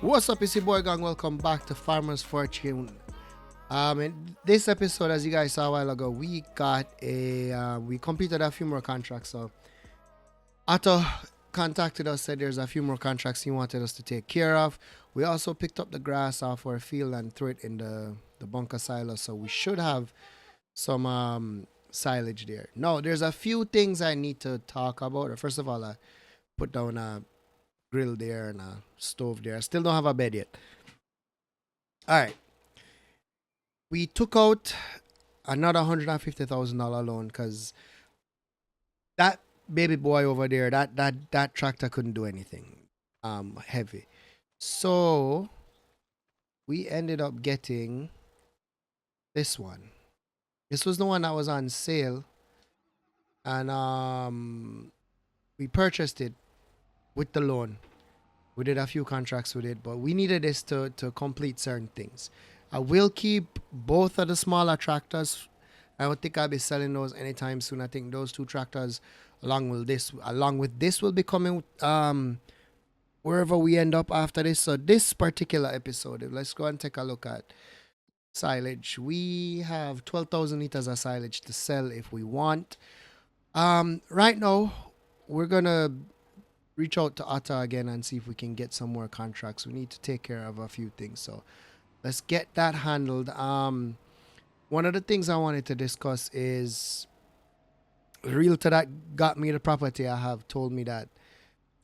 What's up, it's your boy Gang. Welcome back to Farmer's Fortune. In this episode, as you guys saw a while ago, we got we completed a few more contracts. So Otto contacted us, said there's a few more contracts he wanted us to take care of. We also picked up the grass off our field and threw it in the bunker silo. So we should have some silage there. No, there's a few things I need to talk about. First of all, I put down a grill there and a stove there. I still don't have a bed yet. All right. We took out another $150,000 loan because that baby boy over there, that tractor couldn't do anything heavy. So we ended up getting this one. This was the one that was on sale, and we purchased it with the loan. We did a few contracts with it, but we needed this to complete certain things. I will keep both of the smaller tractors. I don't think I'll be selling those anytime soon. I think those two tractors, along with this, will be coming wherever we end up after this. So this particular episode, let's go and take a look at silage. We have 12,000 liters of silage to sell if we want. Right now, we're gonna reach out to Atta again and see if we can get some more contracts. We need to take care of a few things. So let's get that handled. One of the things I wanted to discuss is the realtor that got me the property I have told me that,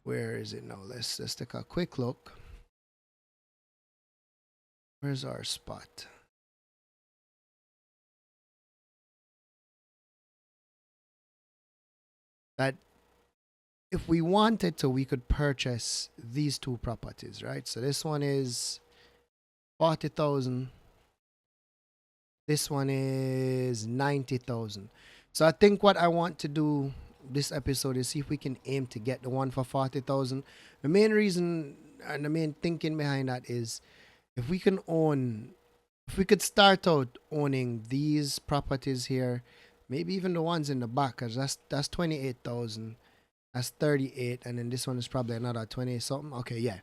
where is it now? Let's take a quick look. Where's our spot? That if we wanted to, we could purchase these two properties, right? So this one is 40,000. This one is 90,000. So I think what I want to do this episode is see if we can aim to get the one for 40,000. The main reason and the main thinking behind that is if we could start out owning these properties here, maybe even the ones in the back, cause that's 28,000. That's 38, and then this one is probably another 20 something. Okay, yeah.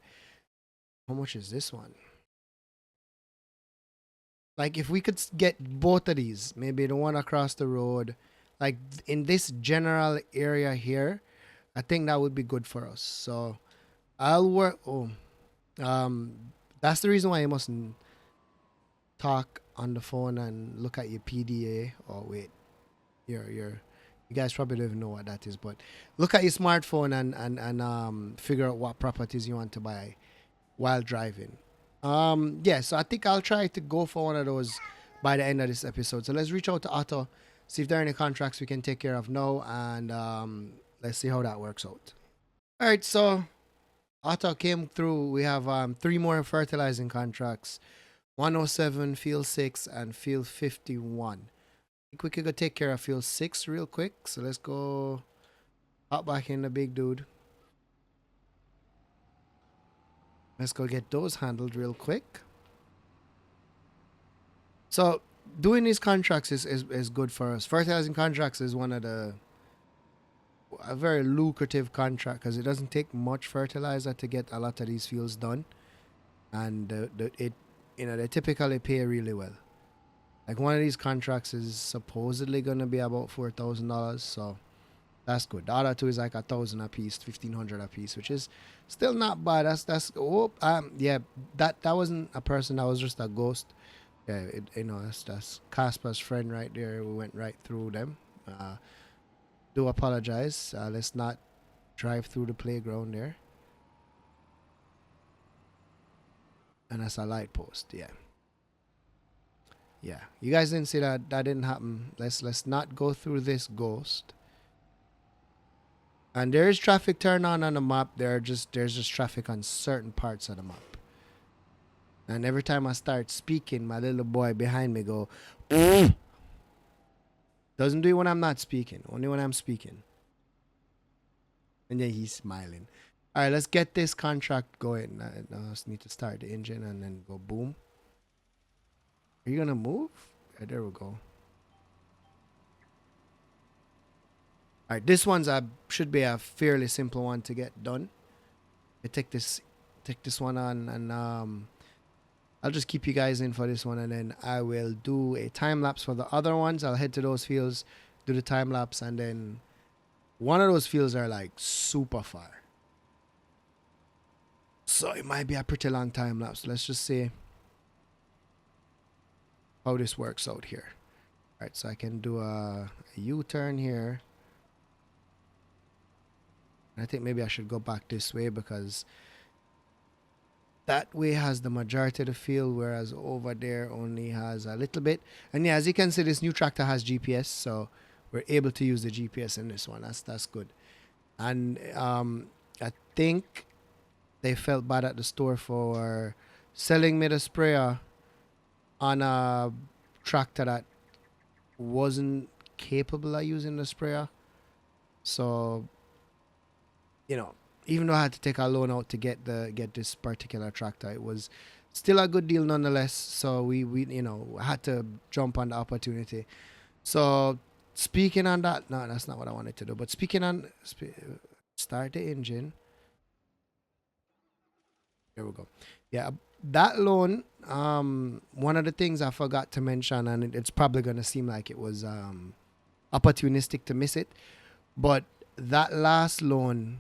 How much is this one? Like if we could get both of these, maybe the one across the road, like in this general area here, I think that would be good for us. So I'll work. Um, that's the reason why you mustn't talk on the phone and look at your PDA. Oh wait, your you guys probably don't even know what that is, but look at your smartphone and figure out what properties you want to buy while driving. Yeah, so I think I'll try to go for one of those by the end of this episode. So let's reach out to Otto, see if there are any contracts we can take care of now, and let's see how that works out. All right, so Otto came through. We have three more fertilizing contracts: 107, Field 6, and Field 51. I think we could go take care of Field 6 real quick. So let's go hop back in the big dude. Let's go get those handled real quick. So doing these contracts is good for us. Fertilizing contracts is one of a very lucrative contract because it doesn't take much fertilizer to get a lot of these fields done, and they typically pay really well. Like one of these contracts is supposedly gonna be about $4,000, so that's good. The other two is like 1,000 a piece, 1,500 a piece, which is still not bad. Yeah, that wasn't a person. That was just a ghost. Yeah, that's Casper's friend right there. We went right through them. Do apologize. Let's not drive through the playground there. And that's a light post. Yeah, yeah. You guys didn't see that. That didn't happen. Let's not go through this ghost. And there is traffic turn on the map. There's just traffic on certain parts of the map. And every time I start speaking, my little boy behind me go. Doesn't do it when I'm not speaking. Only when I'm speaking. And then he's smiling. All right, let's get this contract going. I just need to start the engine and then go boom. Are you gonna move? Yeah, there we go. All right, this should be a fairly simple one to get done. I take this take this one on, and I'll just keep you guys in for this one, and then I will do a time lapse for the other ones. I'll head to those fields, do the time lapse, and then one of those fields are like super far. So it might be a pretty long time lapse. Let's just see how this works out here. All right, so I can do a U-turn here. I think maybe I should go back this way because that way has the majority of the field, whereas over there only has a little bit. And yeah, as you can see, this new tractor has GPS, so we're able to use the GPS in this one. That's good. And I think they felt bad at the store for selling me the sprayer on a tractor that wasn't capable of using the sprayer. So, you know, even though I had to take a loan out to get this particular tractor, it was still a good deal nonetheless. So we had to jump on the opportunity. So speaking on that, no, that's not what I wanted to do. But speaking on start the engine. There we go. Yeah, that loan. One of the things I forgot to mention, and it's probably gonna seem like it was opportunistic to miss it, but that last loan.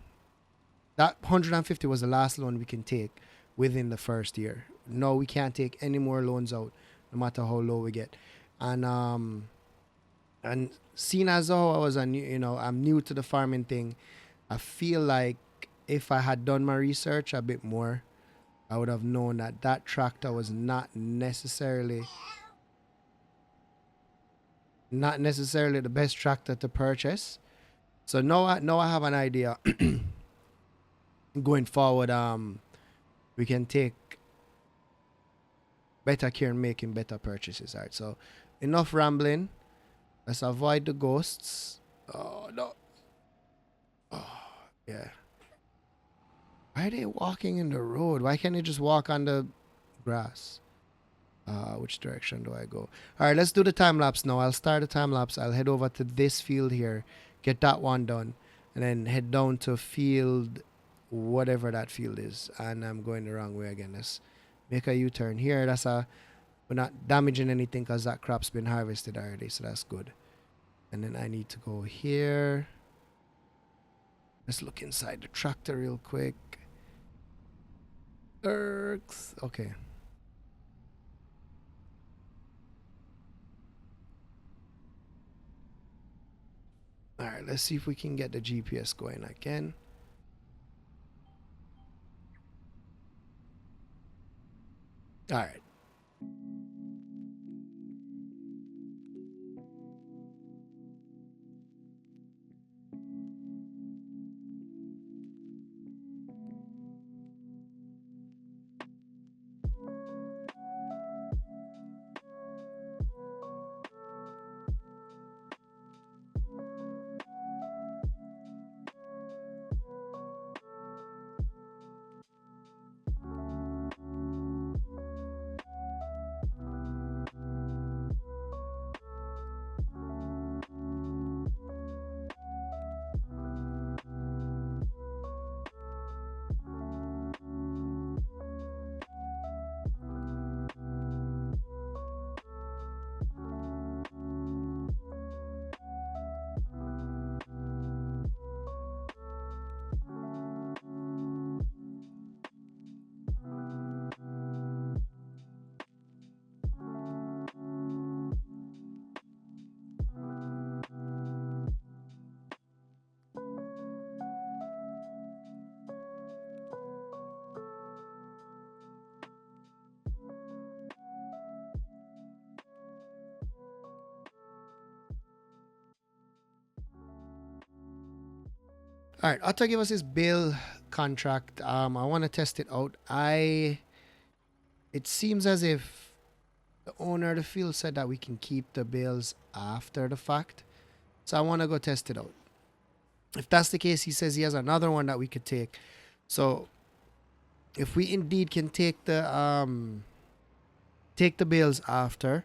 That 150 was the last loan we can take within the first year. No, we can't take any more loans out, no matter how low we get. And seeing as though I'm new to the farming thing, I feel like if I had done my research a bit more, I would have known that that tractor was not necessarily the best tractor to purchase. So now I have an idea. Going forward, we can take better care in making better purchases. All right, so enough rambling. Let's avoid the ghosts. Oh no. Oh yeah. Why are they walking in the road? Why can't they just walk on the grass? Which direction do I go? All right, let's do the time lapse now. I'll start the time lapse. I'll head over to this field here, get that one done, and then head down to field whatever that field is. And I'm going the wrong way again. Let's make a U-turn here. We're not damaging anything because that crop's been harvested already, so that's good. And then I need to go here. Let's look inside the tractor real quick. Okay. All right, let's see if we can get the GPS going again. All right. All right, Otto give us his bail contract. I want to test it out. It seems as if the owner of the field said that we can keep the bales after the fact. So I want to go test it out. If that's the case, he says he has another one that we could take. So if we indeed can take the bales after,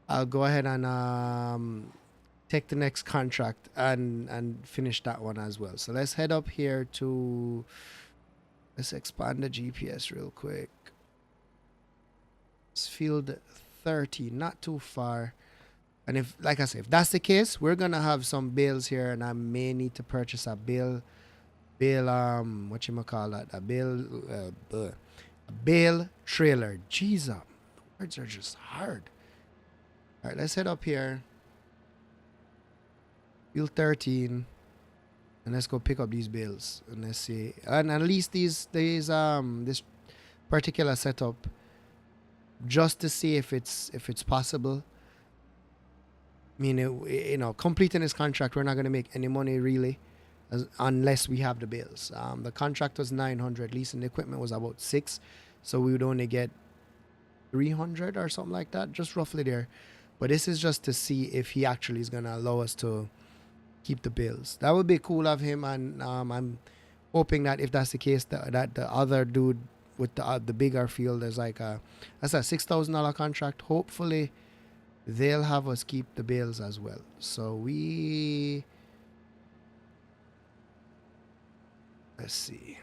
I'll go ahead and take the next contract and finish that one as well. So let's head up here to Let's expand the GPS real quick. It's field 30, not too far. And if, like I said, if that's the case, we're gonna have some bales here, and I may need to purchase a bale, what you call that? A bale trailer. Jeez, words are just hard. All right, let's head up here. Field 13, and let's go pick up these bales, and let's see. And at least this particular setup, just to see if it's possible. I mean, completing this contract, we're not going to make any money really, unless we have the bills. The contract was 900, leasing the equipment was about 6, so we would only get 300 or something like that, just roughly there. But this is just to see if he actually is going to allow us to keep the bills. That would be cool of him, and I'm hoping that if that's the case, that the other dude with the bigger field is like that's a $6,000 contract. Hopefully they'll have us keep the bills as well. So let's see.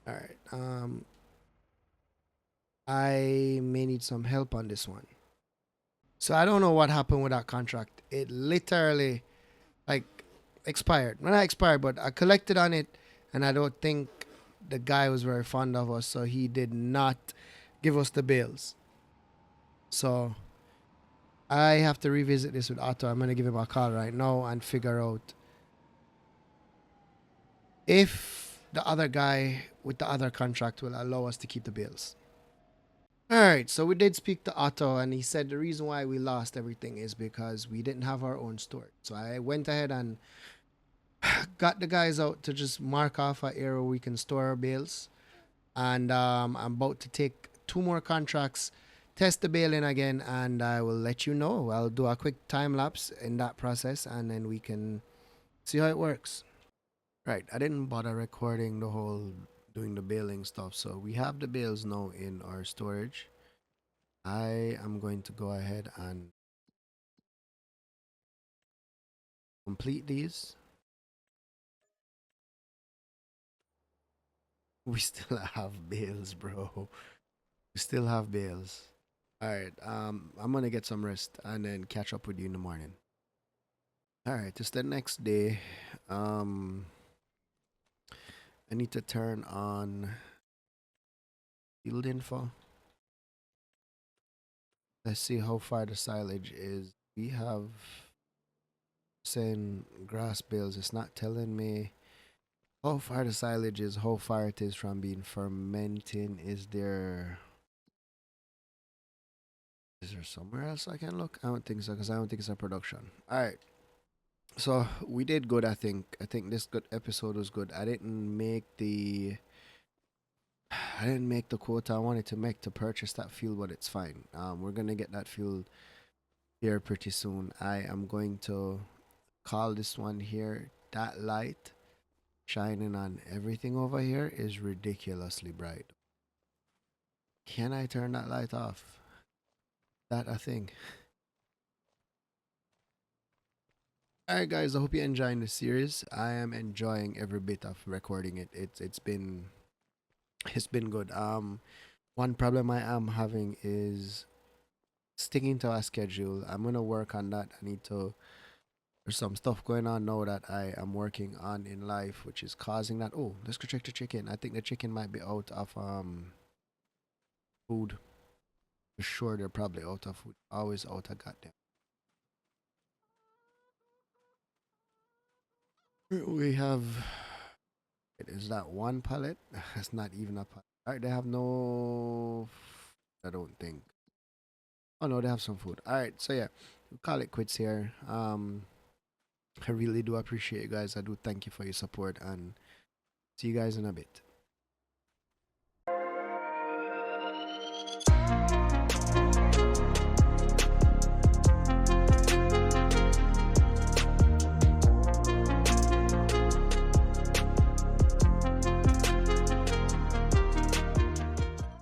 All right. I may need some help on this one. So I don't know what happened with that contract. It literally like expired. Well, not expired, but I collected on it, and I don't think the guy was very fond of us, so he did not give us the bills. So I have to revisit this with Otto. I'm gonna give him a call right now and figure out if the other guy with the other contract will allow us to keep the bills. All right, so we did speak to Otto, and he said the reason why we lost everything is because we didn't have our own storage. So I went ahead and got the guys out to just mark off an area where we can store our bales. And I'm about to take 2 more contracts, test the bale in again, and I will let you know. I'll do a quick time lapse in that process, and then we can see how it works. Right, I didn't bother recording the whole doing the baling stuff, so we have the bales now in our storage. I am going to go ahead and complete these. We still have bales, bro. We still have bales. All right, I'm gonna get some rest and then catch up with you in the morning. All right, it's the next day. Um, I need to turn on field info. Let's see how far the silage is. We have saying grass bales. It's not telling me how far the silage is, how far it is from being fermenting. Is there somewhere else I can look? I don't think so, because I don't think it's a production. All right. So we did good. I think this good episode was good. I didn't make the quota I wanted to make to purchase that fuel, but it's fine. We're gonna get that fuel here pretty soon. I am going to call this one here. That light shining on everything over here is ridiculously bright. Can I turn that light off? That a thing. Alright guys, I hope you're enjoying the series. I am enjoying every bit of recording it. It's been good. One problem I am having is sticking to a schedule. I'm gonna work on that. There's some stuff going on now that I am working on in life, which is causing that. Oh, let's go check the chicken. I think the chicken might be out of food. For sure, they're probably out of food. Always out of goddamn. We have. Is that one pallet? That's not even a pallet. Alright, they have no. I don't think. Oh no, they have some food. Alright, so yeah, we'll call it quits here. I really do appreciate you guys. I do thank you for your support, and see you guys in a bit.